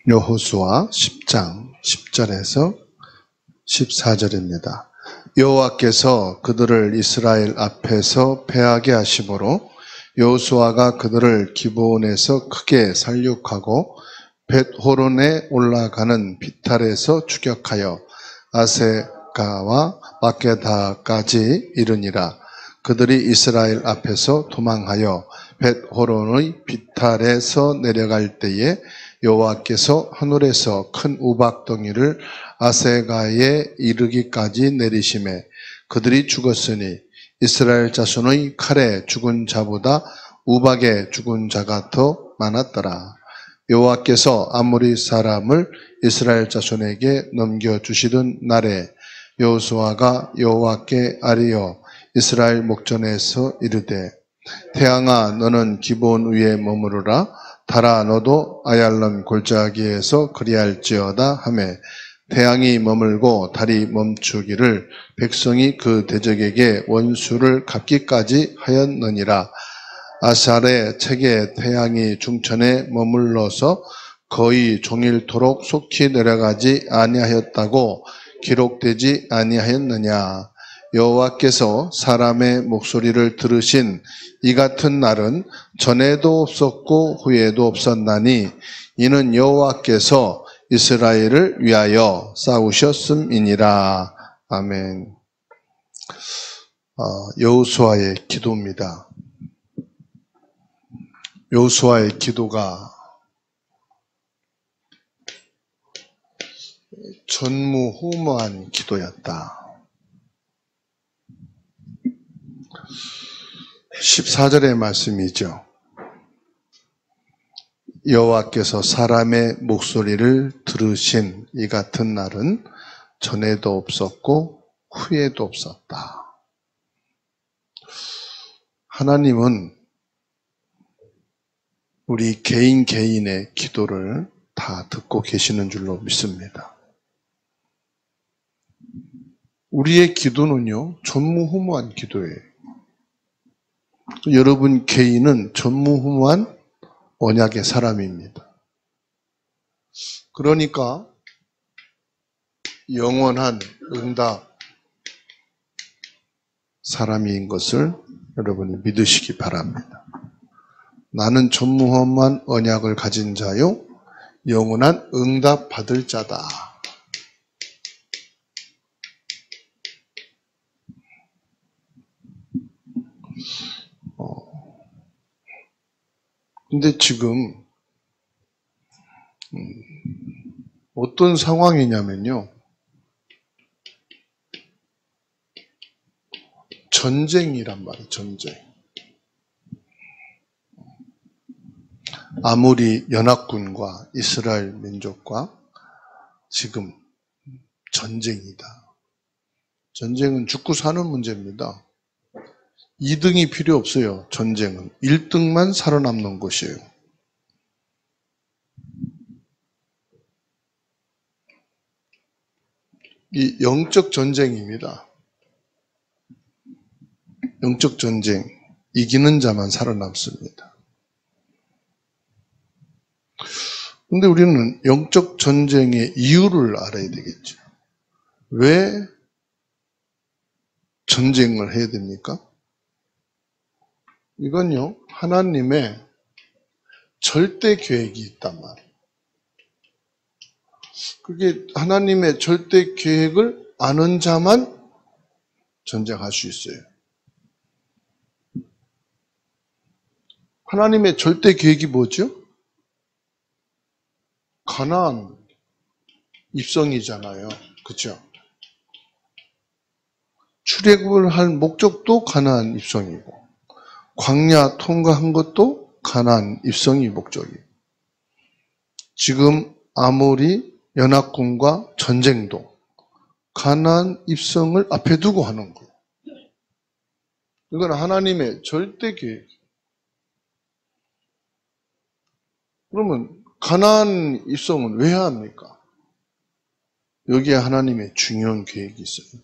여호수아 10장 10절에서 14절입니다. 여호와께서 그들을 이스라엘 앞에서 패하게 하심으로 여호수아가 그들을 기브온에서 크게 살육하고 벳호론에 올라가는 비탈에서 추격하여 아세가와 마케다까지 이르니라. 그들이 이스라엘 앞에서 도망하여 벳호론의 비탈에서 내려갈 때에 여호와께서 하늘에서 큰 우박덩이를 아세가에 이르기까지 내리심에 그들이 죽었으니 이스라엘 자손의 칼에 죽은 자보다 우박에 죽은 자가 더 많았더라. 여호와께서 아모리 사람을 이스라엘 자손에게 넘겨주시던 날에 여호수아가 여호와께 아뢰어 이스라엘 목전에서 이르되 태양아 너는 기브온 위에 머무르라. 달아 너도 아얄론 골짜기에서 그리할지어다 하매 태양이 머물고 달이 멈추기를 백성이 그 대적에게 원수를 갚기까지 하였느니라. 아살의 책에 태양이 중천에 머물러서 거의 종일토록 속히 내려가지 아니하였다고 기록되지 아니하였느냐. 여호와께서 사람의 목소리를 들으신 이 같은 날은 전에도 없었고 후에도 없었나니 이는 여호와께서 이스라엘을 위하여 싸우셨음이니라. 아멘. 여호수아의 기도입니다. 여호수아의 기도가 전무후무한 기도였다. 14절의 말씀이죠. 여호와께서 사람의 목소리를 들으신 이 같은 날은 전에도 없었고 후에도 없었다. 하나님은 우리 개인의 기도를 다 듣고 계시는 줄로 믿습니다. 우리의 기도는요, 전무후무한 기도예요. 여러분 개인은 전무후무한 언약의 사람입니다. 그러니까 영원한 응답 사람인 것을 여러분이 믿으시기 바랍니다. 나는 전무후무한 언약을 가진 자요 영원한 응답 받을 자다. 근데 지금 어떤 상황이냐면요. 전쟁이란 말이에요. 전쟁. 아모리 연합군과 이스라엘 민족과 지금 전쟁이다. 전쟁은 죽고 사는 문제입니다. 2등이 필요 없어요. 전쟁은 1등만 살아남는 것이에요. 이 영적 전쟁입니다. 영적 전쟁, 이기는 자만 살아남습니다. 근데 우리는 영적 전쟁의 이유를 알아야 되겠죠. 왜 전쟁을 해야 됩니까? 이건요, 하나님의 절대 계획이 있단 말이에요. 그게 하나님의 절대 계획을 아는 자만 전쟁할 수 있어요. 하나님의 절대 계획이 뭐죠? 가나안 입성이잖아요. 그렇죠? 출애굽을 할 목적도 가나안 입성이고 광야 통과한 것도 가나안 입성이 목적이에요. 지금 아모리 연합군과 전쟁도 가나안 입성을 앞에 두고 하는 거예요. 이건 하나님의 절대 계획이에요. 그러면 가나안 입성은 왜 해야 합니까? 여기에 하나님의 중요한 계획이 있어요.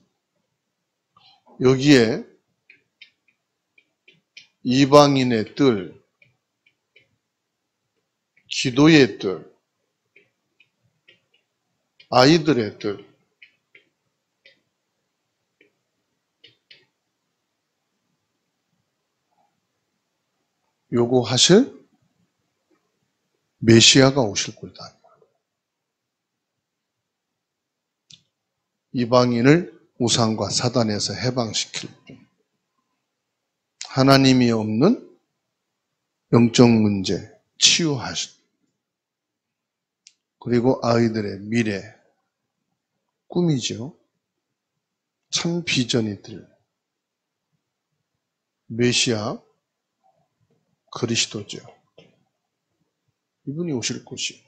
여기에 이방인의 뜰, 기도의 뜰, 아이들의 뜻, 요구하실 메시아가 오실 거다. 이방인을 우상과 사단에서 해방시킬 분. 하나님이 없는 영적 문제 치유하신. 그리고 아이들의 미래, 꿈이죠. 참 비전이 들 메시아 그리스도죠. 이분이 오실 것이.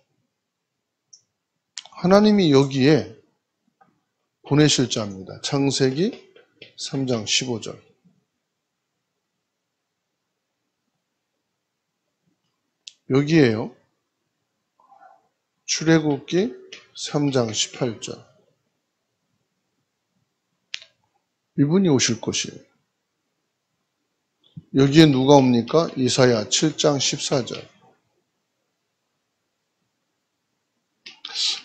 하나님이 여기에 보내실 자입니다. 창세기 3장 15절. 여기에요. 출애굽기 3장 18절. 이분이 오실 것이에요. 여기에 누가 옵니까? 이사야 7장 14절.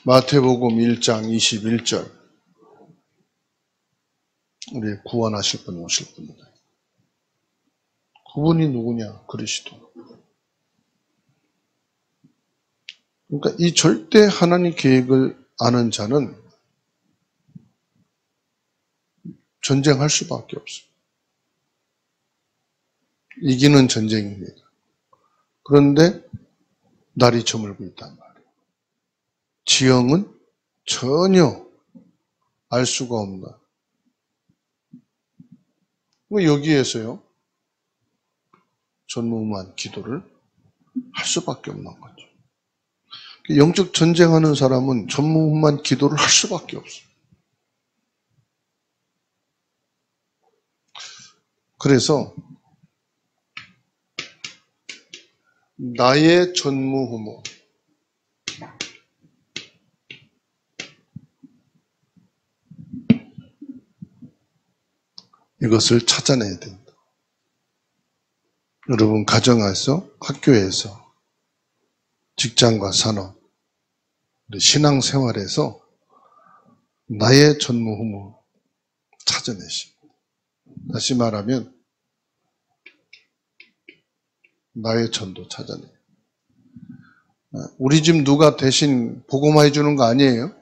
마태복음 1장 21절. 우리 구원하실 분 오실 분이다. 그분이 누구냐? 그리스도. 그러니까 이 절대 하나님 계획을 아는 자는 전쟁할 수밖에 없어요. 이기는 전쟁입니다. 그런데 날이 저물고 있단 말이에요. 지형은 전혀 알 수가 없나. 여기에서요, 전무후무한 기도를 할 수밖에 없는 거죠. 영적 전쟁하는 사람은 전무후무한 기도를 할 수밖에 없어요. 그래서 나의 전무후무, 이것을 찾아내야 된다. 여러분 가정에서, 학교에서, 직장과 산업, 신앙생활에서 나의 전무후무 찾아내십니다. 다시 말하면 나의 전도 찾아내요. 우리 집 누가 대신 복음화해 주는 거 아니에요.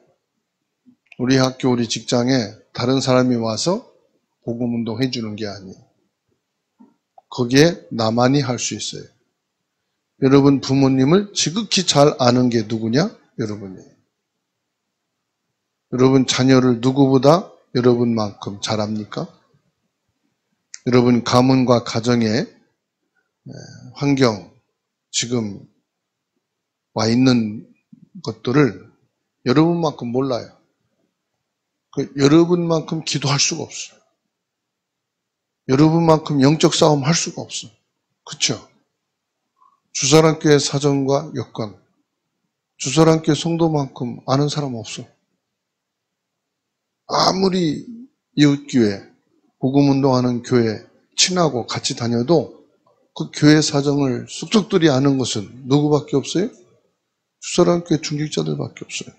우리 학교, 우리 직장에 다른 사람이 와서 복음운동 해주는 게 아니에요. 거기에 나만이 할 수 있어요. 여러분 부모님을 지극히 잘 아는 게 누구냐? 여러분이에요. 여러분 자녀를 누구보다 여러분만큼 잘 압니까? 여러분 가문과 가정의 환경, 지금 와 있는 것들을 여러분만큼 몰라요. 여러분만큼 기도할 수가 없어요. 여러분만큼 영적 싸움 할 수가 없어요. 그렇죠? 주사랑교회 사정과 여건, 주사랑교회 성도만큼 아는 사람 없어. 아무리 이웃교회, 복음운동하는 교회 친하고 같이 다녀도 그 교회 사정을 쑥쑥들이 아는 것은 누구밖에 없어요? 주사랑교회 중직자들밖에 없어요.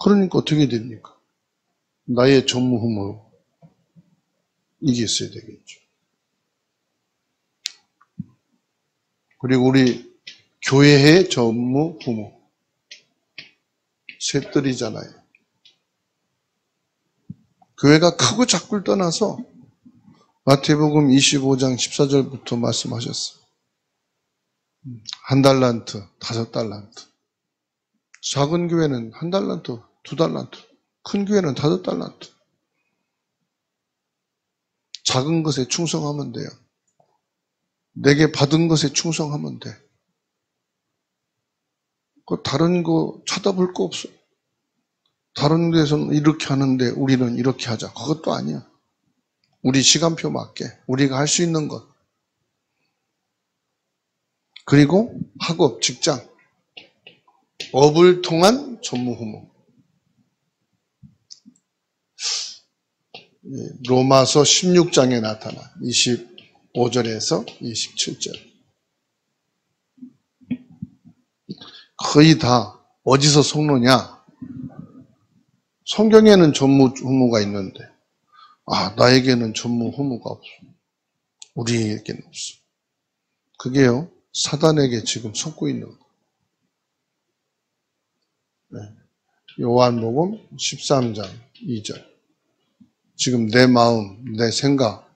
그러니까 어떻게 됩니까? 나의 전무후무 이게 있어야 되겠죠. 그리고 우리 교회의 전무후무 셋들이잖아요. 교회가 크고 작고를 떠나서 마태복음 25장 14절부터 말씀하셨어요. 1달란트, 5달란트. 작은 교회는 1달란트, 2달란트. 큰 교회는 5달란트. 작은 것에 충성하면 돼요. 내게 받은 것에 충성하면 돼. 다른 거 쳐다볼 거 없어. 다른 데서는 이렇게 하는데 우리는 이렇게 하자. 그것도 아니야. 우리 시간표 맞게 우리가 할 수 있는 것. 그리고 학업, 직장, 업을 통한 전무후무. 로마서 16장에 나타나 25절에서 27절. 거의 다 어디서 속느냐? 성경에는 전무후무가 있는데 나에게는 전무후무가 없어. 우리에게는 없어. 그게요, 사단에게 지금 속고 있는 거예요. 네. 요한복음 13장 2절. 지금 내 마음, 내 생각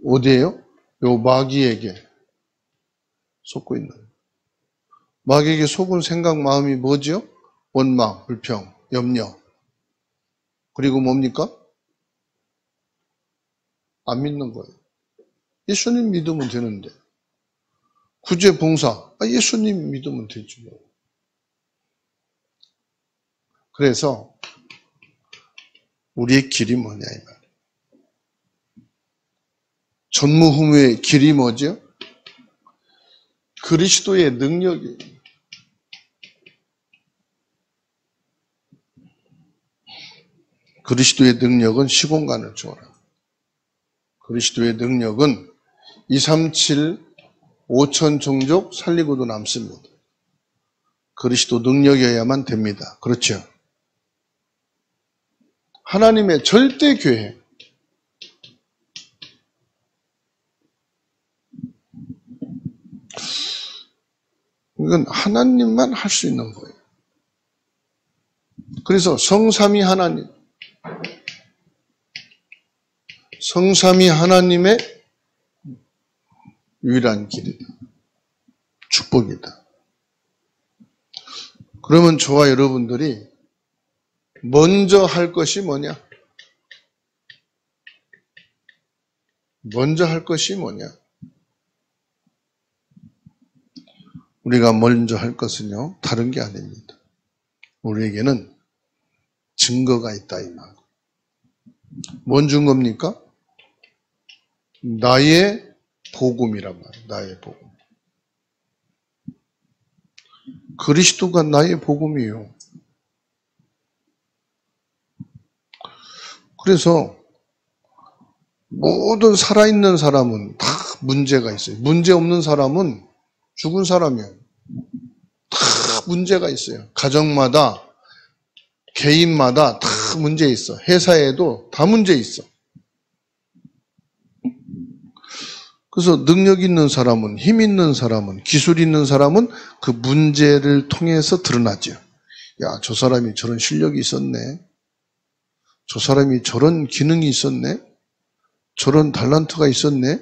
어디에요? 요 마귀에게 속고 있는 거예요. 마귀에게 속은 생각, 마음이 뭐지요? 원망, 불평, 염려. 그리고 뭡니까? 안 믿는 거예요. 예수님 믿으면 되는데. 구제 봉사, 예수님 믿으면 되지 뭐. 그래서 우리의 길이 뭐냐 이 말이에요. 전무후무의 길이 뭐죠? 그리스도의 능력이에요. 그리스도의 능력은 시공간을 초월합니다. 그리스도의 능력은 237, 5천 종족 살리고도 남습니다. 그리스도 능력이어야만 됩니다. 그렇죠? 하나님의 절대 계획. 이건 하나님만 할 수 있는 거예요. 그래서 성삼위 하나님, 성삼위 하나님의 유일한 길이다. 축복이다. 그러면 저와 여러분들이 먼저 할 것이 뭐냐? 먼저 할 것이 뭐냐? 우리가 먼저 할 것은요, 다른 게 아닙니다. 우리에게는 증거가 있다 이 말. 뭔 증거입니까? 나의 복음이란 말이에요. 나의 복음. 그리스도가 나의 복음이에요. 그래서 모든 살아있는 사람은 다 문제가 있어요. 문제 없는 사람은 죽은 사람이에요. 다 문제가 있어요. 가정마다, 개인마다 다 문제 있어. 회사에도 다 문제 있어. 그래서 능력 있는 사람은, 힘 있는 사람은, 기술 있는 사람은 그 문제를 통해서 드러나죠. 야, 저 사람이 저런 실력이 있었네. 저 사람이 저런 기능이 있었네. 저런 탤런트가 있었네.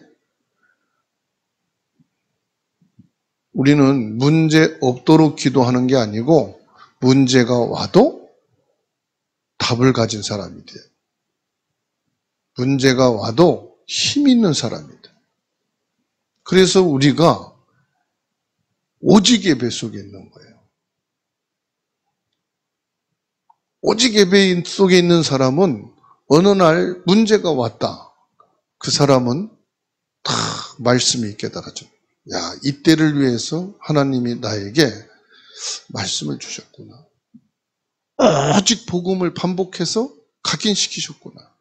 우리는 문제 없도록 기도하는 게 아니고 문제가 와도 답을 가진 사람이 돼요. 문제가 와도 힘 있는 사람이 돼요. 그래서 우리가 오직 예배 속에 있는 거예요. 오직 예배 속에 있는 사람은 어느 날 문제가 왔다. 그 사람은 다 말씀이 깨달아져. 야, 이때를 위해서 하나님이 나에게 말씀을 주셨구나. 오직 복음을 반복해서 각인시키셨구나.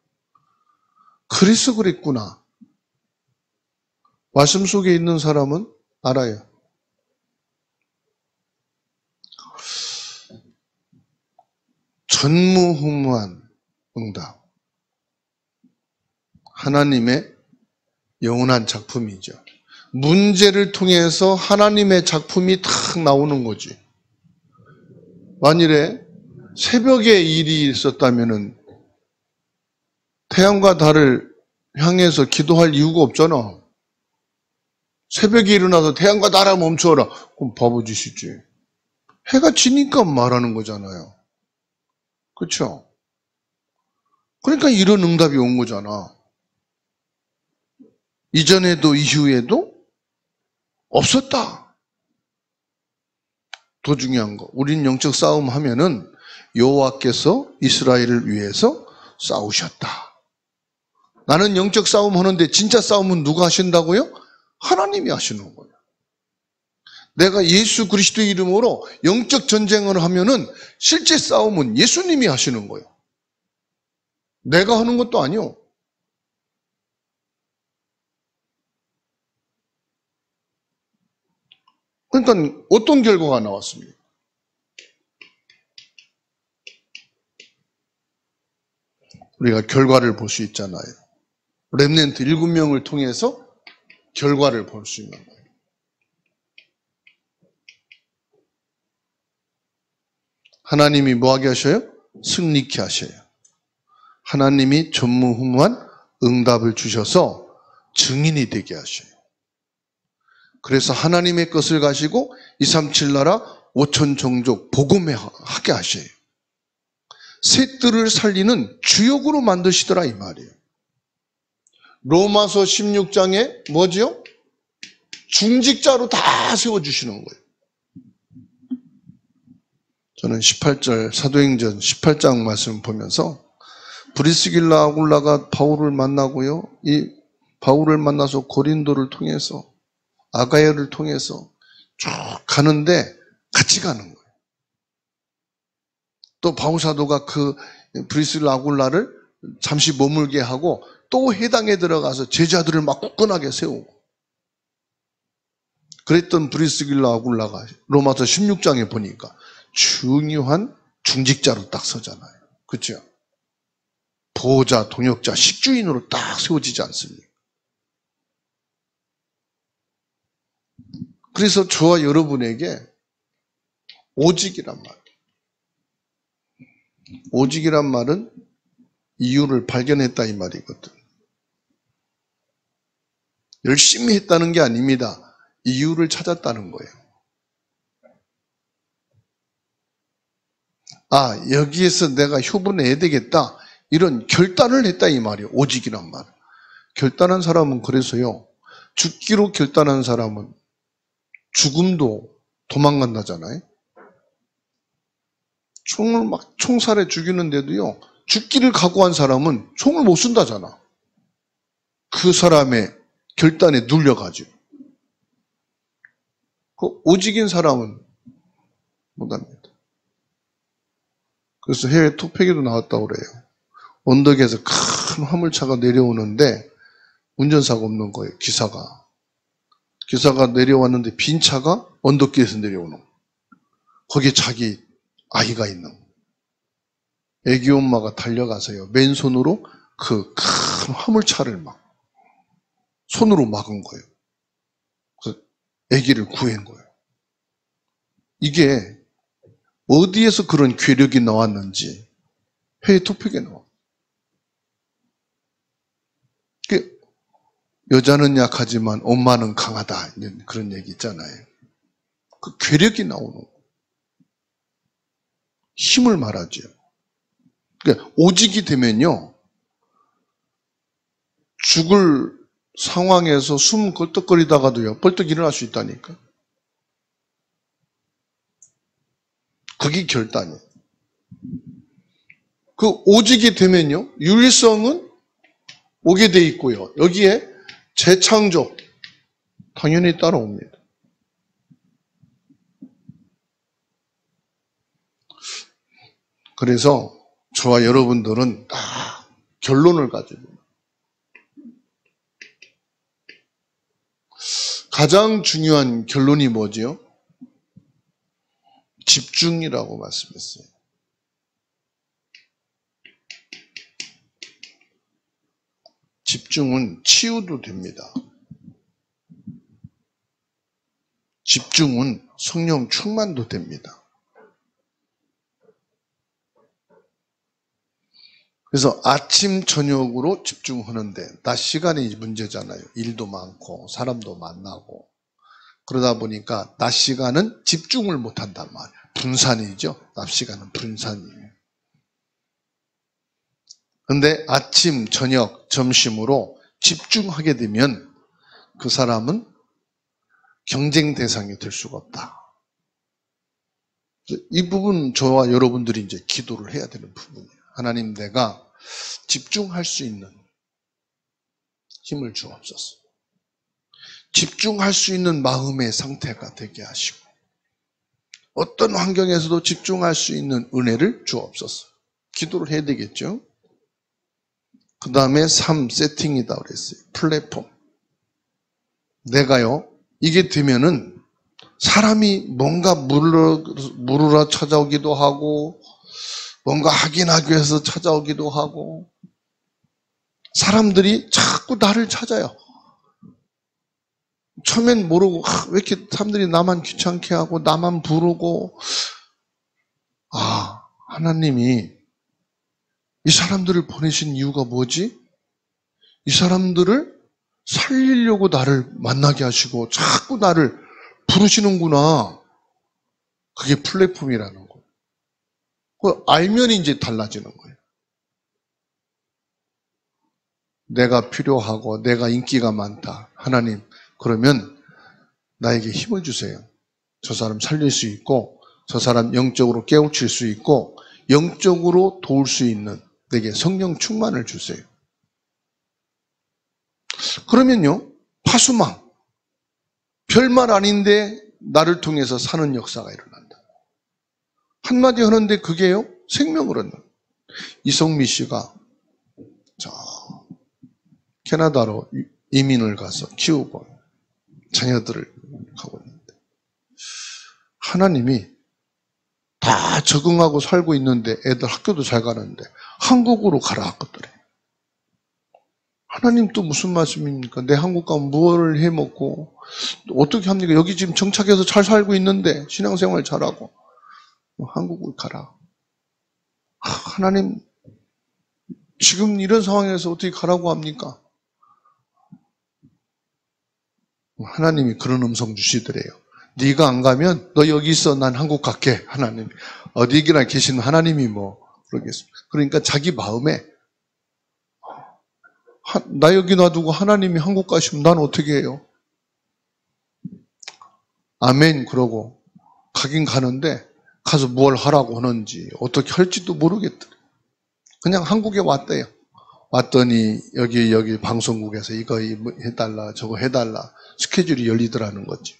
그래서 그랬구나. 말씀 속에 있는 사람은 알아요. 전무후무한 응답. 하나님의 영원한 작품이죠. 문제를 통해서 하나님의 작품이 탁 나오는 거지. 만일에 새벽에 일이 있었다면은 태양과 달을 향해서 기도할 이유가 없잖아. 새벽에 일어나서 태양과 달아 멈춰라. 그럼 바보짓이지. 해가 지니까 말하는 거잖아요. 그렇죠? 그러니까 이런 응답이 온 거잖아. 이전에도 이후에도 없었다. 더 중요한 거, 우린 영적 싸움 하면은 여호와께서 이스라엘을 위해서 싸우셨다. 나는 영적 싸움 하는데 진짜 싸움은 누가 하신다고요? 하나님이 하시는 거예요. 내가 예수 그리스도의 이름으로 영적 전쟁을 하면은 실제 싸움은 예수님이 하시는 거예요. 내가 하는 것도 아니요. 그러니까 어떤 결과가 나왔습니까? 우리가 결과를 볼 수 있잖아요. 렘넌트 7명을 통해서 결과를 볼 수 있는 거예요. 하나님이 뭐하게 하셔요? 승리케 하셔요. 하나님이 전무후무한 응답을 주셔서 증인이 되게 하셔요. 그래서 하나님의 것을 가지고 237 나라 5천 종족 복음하게 하셔요. 셋들을 살리는 주역으로 만드시더라 이 말이에요. 로마서 16장에 뭐지요? 중직자로 다 세워주시는 거예요. 저는 18절 사도행전 18장 말씀 보면서 브리스길라 아굴라가 바울을 만나고요. 이 바울을 만나서 고린도를 통해서 아가야를 통해서 쭉 가는데 같이 가는 거예요. 또 바울 사도가 그 브리스길라 아굴라를 잠시 머물게 하고 또 회당에 들어가서 제자들을 막 굳건하게 세우고 그랬던 브리스길라 아굴라가 로마서 16장에 보니까 중요한 중직자로 딱 서잖아요. 그렇죠? 보호자, 동역자, 식주인으로 딱 세워지지 않습니까? 그래서 저와 여러분에게 오직이란 말. 오직이란 말은 이유를 발견했다 이 말이거든. 열심히 했다는 게 아닙니다. 이유를 찾았다는 거예요. 아, 여기에서 내가 효분해야 되겠다. 이런 결단을 했다 이 말이에요. 오직이란 말. 결단한 사람은 그래서요. 죽기로 결단한 사람은 죽음도 도망간다잖아요. 총을 막 총살해 죽이는데도요. 죽기를 각오한 사람은 총을 못 쏜다잖아. 그 사람의 결단에 눌려가지고. 그 오직인 사람은 못합니다. 그래서 해외 토픽에도 나왔다고 그래요. 언덕에서 큰 화물차가 내려오는데 운전사가 없는 거예요. 기사가 내려왔는데 빈 차가 언덕길에서 내려오는 거예요. 거기에 자기 아이가 있는 거예요. 애기 엄마가 달려가서요. 맨손으로 그 큰 화물차를 막 손으로 막은 거예요. 그래서 애기를 구한 거예요. 이게 어디에서 그런 괴력이 나왔는지 해외 토픽에 나와. 여자는 약하지만 엄마는 강하다. 그런 얘기 있잖아요. 그 괴력이 나오는 거예요. 힘을 말하죠. 그러니까 오직이 되면요. 죽을 상황에서 숨 걸떡거리다가도요. 벌떡 일어날 수 있다니까. 그게 결단이에요. 그 오직이 되면요. 윤리성은 오게 돼 있고요. 여기에 재창조 당연히 따라옵니다. 그래서 저와 여러분들은 다 결론을 가지고 가장 중요한 결론이 뭐지요? 집중이라고 말씀했어요. 집중은 치유도 됩니다. 집중은 성령 충만도 됩니다. 그래서 아침, 저녁으로 집중하는데 낮 시간이 문제잖아요. 일도 많고 사람도 만나고 그러다 보니까 낮 시간은 집중을 못한단 말이에요. 분산이죠. 낮 시간은 분산이에요. 그런데 아침, 저녁, 점심으로 집중하게 되면 그 사람은 경쟁 대상이 될 수가 없다. 이 부분 저와 여러분들이 이제 기도를 해야 되는 부분이에요. 하나님, 내가 집중할 수 있는 힘을 주옵소서. 집중할 수 있는 마음의 상태가 되게 하시고 어떤 환경에서도 집중할 수 있는 은혜를 주옵소서. 기도를 해야 되겠죠. 그 다음에 3 세팅이다 그랬어요. 플랫폼. 내가요 이게 되면은 사람이 뭔가 물으러 찾아오기도 하고 뭔가 확인하기 위해서 찾아오기도 하고 사람들이 자꾸 나를 찾아요. 처음엔 모르고 왜 이렇게 사람들이 나만 귀찮게 하고 나만 부르고 하나님이 이 사람들을 보내신 이유가 뭐지? 이 사람들을 살리려고 나를 만나게 하시고 자꾸 나를 부르시는구나. 그게 플랫폼이라는 거예요. 그걸 알면 이제 달라지는 거예요. 내가 필요하고 내가 인기가 많다. 하나님, 그러면 나에게 힘을 주세요. 저 사람 살릴 수 있고 저 사람 영적으로 깨우칠 수 있고 영적으로 도울 수 있는 내게 성령 충만을 주세요. 그러면요, 파수망, 별말 아닌데 나를 통해서 사는 역사가 일어난다. 한마디 하는데 그게요, 생명을 얻는. 이성미 씨가 캐나다로 이민을 가서 키우고 자녀들을 하고 있는데 하나님이 다 적응하고 살고 있는데 애들 학교도 잘 가는데 한국으로 가라 하거든요. 하나님 또 무슨 말씀입니까? 내 한국 가면 뭘 해먹고 어떻게 합니까? 여기 지금 정착해서 잘 살고 있는데 신앙생활 잘하고 한국을 가라. 하나님 지금 이런 상황에서 어떻게 가라고 합니까? 하나님이 그런 음성 주시더래요. 네가 안 가면 너 여기 있어. 난 한국 갈게. 하나님. 어디나 계시는 하나님이 그러겠습니까? 그러니까 자기 마음에 나 여기 놔두고 하나님이 한국 가시면 난 어떻게 해요? 아멘 그러고 가긴 가는데 가서 뭘 하라고 하는지 어떻게 할지도 모르겠더래. 그냥 한국에 왔대요. 왔더니 여기 방송국에서 이거 해달라 저거 해달라 스케줄이 열리더라는 거지.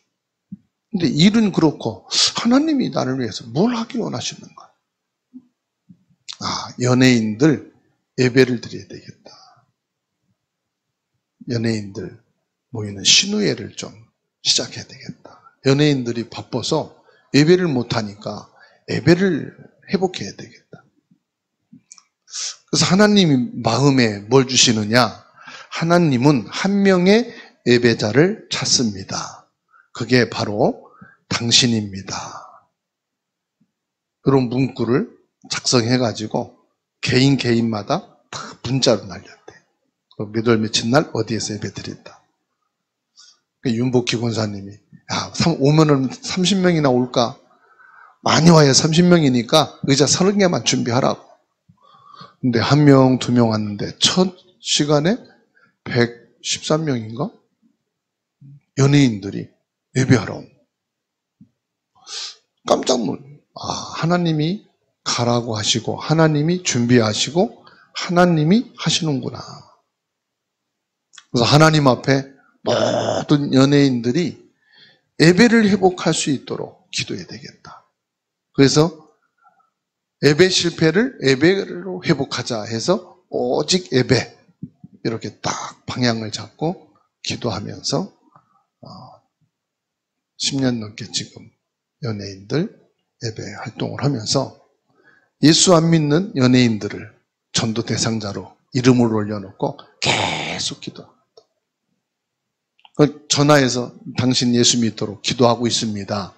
근데 일은 그렇고 하나님이 나를 위해서 뭘 하기 원하시는가? 연예인들 예배를 드려야 되겠다. 연예인들 모이는 신우회를 좀 시작해야 되겠다. 연예인들이 바빠서 예배를 못하니까 예배를 회복해야 되겠다. 그래서 하나님이 마음에 뭘 주시느냐? 하나님은 한 명의 예배자를 찾습니다. 그게 바로 당신입니다. 그런 문구를 작성해가지고 개인마다 다 문자로 날렸대. 몇 월 며칠 날 어디에서 예배 드린다. 윤복희 권사님이 오면은 30명이나 올까? 많이 와야 30명이니까 의자 30개만 준비하라고. 근데 1명, 2명 왔는데 첫 시간에 113명인가? 연예인들이 예배하러 온. 깜짝 놀랐어요. 하나님이 가라고 하시고 하나님이 준비하시고 하나님이 하시는구나. 그래서 하나님 앞에 모든 연예인들이 예배를 회복할 수 있도록 기도해야 되겠다. 그래서 예배 실패를 예배로 회복하자 해서 오직 예배 이렇게 딱 방향을 잡고 기도하면서 10년 넘게 지금 연예인들 예배 활동을 하면서 예수 안 믿는 연예인들을 전도 대상자로 이름을 올려놓고 계속 기도합니다. 전화해서 당신 예수 믿도록 기도하고 있습니다.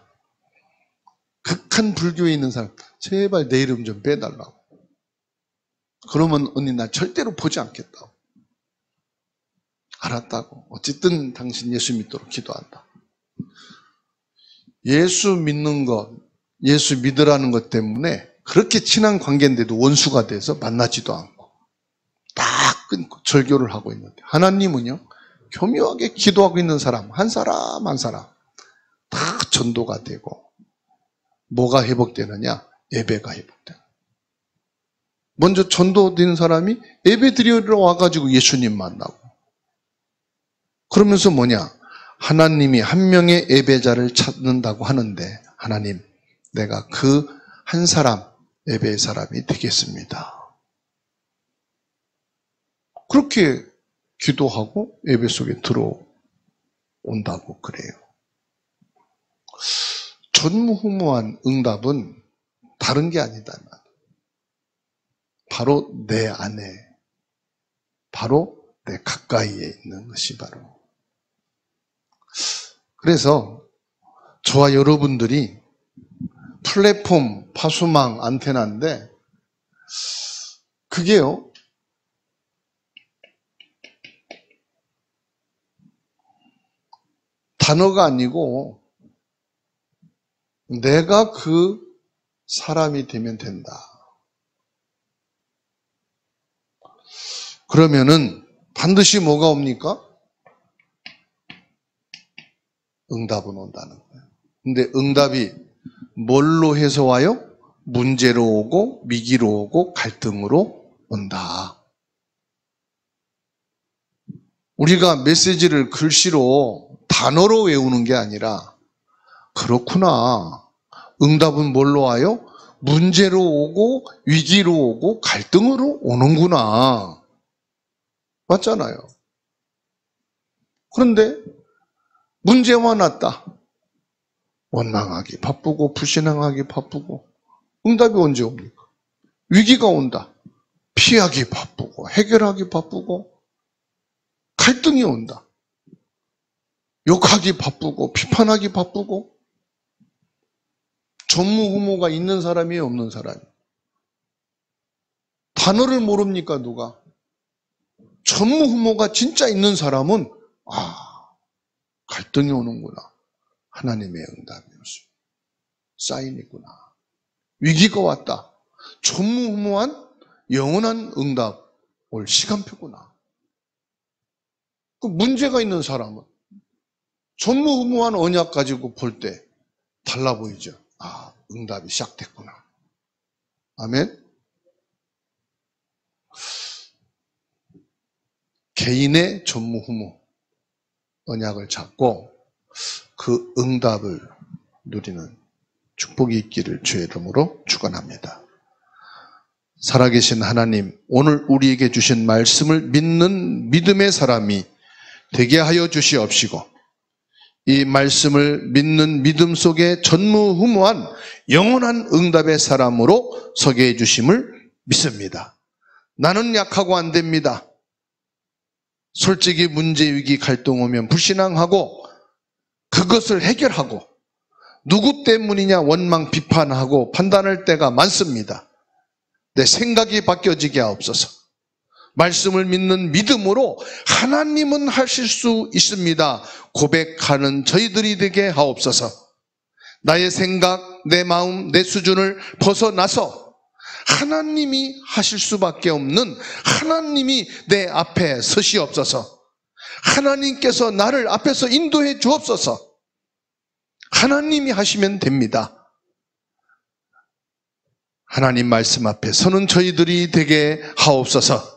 극한 불교에 있는 사람 제발 내 이름 좀 빼달라고. 그러면 언니 나 절대로 보지 않겠다고. 알았다고. 어쨌든 당신 예수 믿도록 기도한다. 예수 믿는 것, 예수 믿으라는 것 때문에 그렇게 친한 관계인데도 원수가 돼서 만나지도 않고 딱 끊고 절교를 하고 있는데 하나님은요 교묘하게 기도하고 있는 사람 한 사람 한 사람 다 전도가 되고 뭐가 회복되느냐? 예배가 회복되는. 먼저 전도되는 사람이 예배 드리러 와가지고 예수님 만나고 그러면서 하나님이 한 명의 예배자를 찾는다고 하는데 하나님 내가 그 한 사람 예배의 사람이 되겠습니다. 그렇게 기도하고 예배 속에 들어온다고 그래요. 전무후무한 응답은 다른 게 아니다. 바로 내 안에 바로 내 가까이에 있는 것이 바로. 그래서 저와 여러분들이 플랫폼, 파수망, 안테나인데 그게요, 단어가 아니고 내가 그 사람이 되면 된다. 그러면은 반드시 뭐가 옵니까? 응답은 온다는 거예요. 근데 응답이 뭘로 해서 와요? 문제로 오고 위기로 오고 갈등으로 온다. 우리가 메시지를 글씨로 단어로 외우는 게 아니라 그렇구나. 응답은 뭘로 와요? 문제로 오고 위기로 오고 갈등으로 오는구나. 맞잖아요. 그런데 문제와 났다. 원망하기 바쁘고 불신앙하기 바쁘고 응답이 언제 옵니까? 위기가 온다. 피하기 바쁘고 해결하기 바쁘고 갈등이 온다. 욕하기 바쁘고 비판하기 바쁘고. 전무후무가 있는 사람이 없는 사람이. 단어를 모릅니까 누가? 전무후무가 진짜 있는 사람은 갈등이 오는구나. 하나님의 응답이었어요. 사인이구나. 위기가 왔다. 전무후무한 영원한 응답 올 시간표구나. 그 문제가 있는 사람은 전무후무한 언약 가지고 볼 때 달라 보이죠. 응답이 시작됐구나. 아멘. 개인의 전무후무 언약을 잡고 그 응답을 누리는 축복이 있기를 주의 이름으로 축원합니다. 살아계신 하나님, 오늘 우리에게 주신 말씀을 믿는 믿음의 사람이 되게 하여 주시옵시고, 이 말씀을 믿는 믿음 속에 전무후무한 영원한 응답의 사람으로 서게 해주심을 믿습니다. 나는 약하고 안 됩니다. 솔직히 문제, 위기, 갈등 오면 불신앙하고 그것을 해결하고 누구 때문이냐 원망, 비판하고 판단할 때가 많습니다. 내 생각이 바뀌어지게 하옵소서. 말씀을 믿는 믿음으로 하나님은 하실 수 있습니다. 고백하는 저희들이 되게 하옵소서. 나의 생각, 내 마음, 내 수준을 벗어나서 하나님이 하실 수밖에 없는 하나님이 내 앞에 서시옵소서. 하나님께서 나를 앞에서 인도해 주옵소서. 하나님이 하시면 됩니다. 하나님 말씀 앞에 서는 저희들이 되게 하옵소서.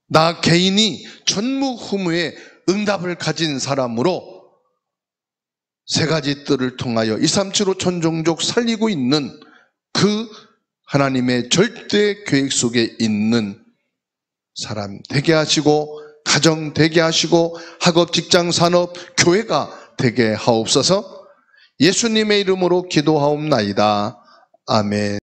나 개인이 전무후무의 응답을 가진 사람으로 세 가지 뜰을 통하여 237호 천종족 살리고 있는 그 하나님의 절대 계획 속에 있는 사람 되게 하시고, 가정 되게 하시고, 학업, 직장, 산업, 교회가 되게 하옵소서. 예수님의 이름으로 기도하옵나이다. 아멘.